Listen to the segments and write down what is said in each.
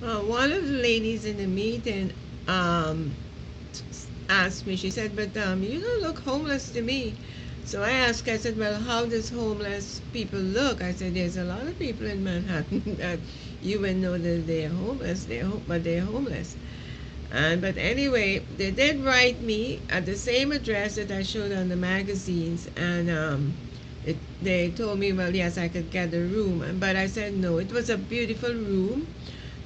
One of the ladies in the meeting um, asked me, she said, but you don't look homeless to me. So I asked, I said, well, how does homeless people look? I said, there's a lot of people in Manhattan that you would know that they're homeless, but they're homeless. But anyway, they did write me at the same address that I showed on the magazines, and they told me, well, yes, I could get a room, but I said no. It was a beautiful room,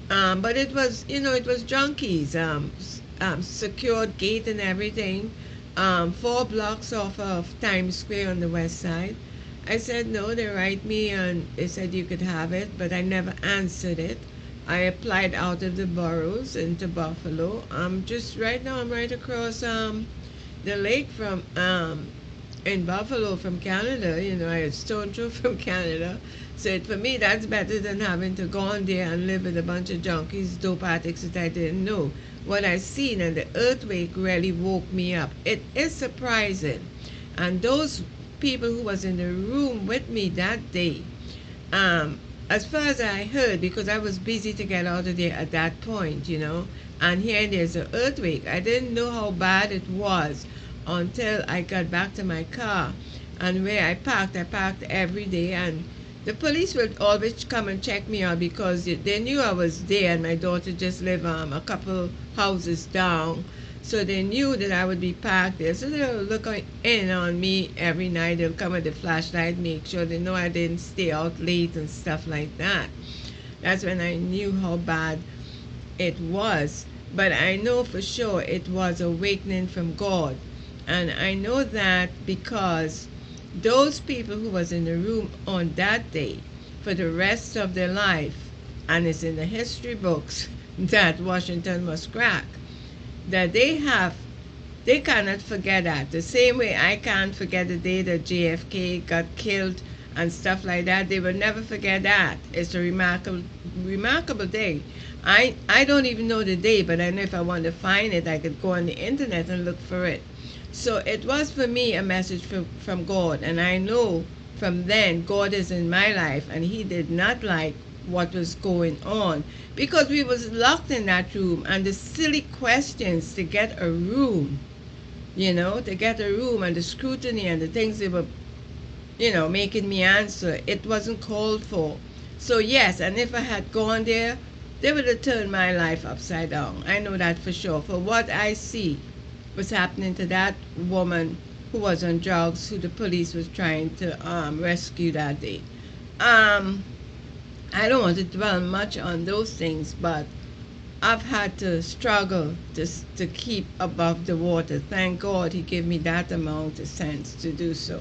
but it was, it was junkies, secured gate and everything, 4 blocks off of Times Square on the west side. I said no. They write me and they said you could have it, but I never answered it. I applied out of the boroughs into Buffalo. Just right now, I'm right across the lake from in Buffalo from Canada. I had stone throw from Canada. So for me, that's better than having to go on there and live with a bunch of junkies, dope addicts that I didn't know. What I seen and the earthquake really woke me up. It is surprising. And those people who was in the room with me that day, um, as far as I heard, because I was busy to get out of there at that point, and here there's an earthquake. I didn't know how bad it was until I got back to my car. And where I parked every day, and the police would always come and check me out because they knew I was there, and my daughter just lived a couple houses down. So they knew that I would be parked there. So they'll look in on me every night. They'll come with the flashlight, make sure they know I didn't stay out late and stuff like that. That's when I knew how bad it was. But I know for sure it was awakening from God. And I know that because those people who was in the room on that day for the rest of their life, and it's in the history books that Washington was cracked, that they cannot forget that. The same way I can't forget the day that JFK got killed and stuff like that. They will never forget that. It's a remarkable day. I don't even know the day, but I know if I want to find it, I could go on the internet and look for it. So it was for me a message from God, and I know from then God is in my life, and He did not like what was going on because we was locked in that room, and the silly questions to get a room, to get a room, and the scrutiny and the things they were making me answer, it wasn't called for. So yes, and if I had gone there, they would have turned my life upside down. I know that for sure. For what I see was happening to that woman who was on drugs, who the police was trying to rescue that day. Um, I don't want to dwell much on those things, but I've had to struggle to keep above the water. Thank God He gave me that amount of sense to do so.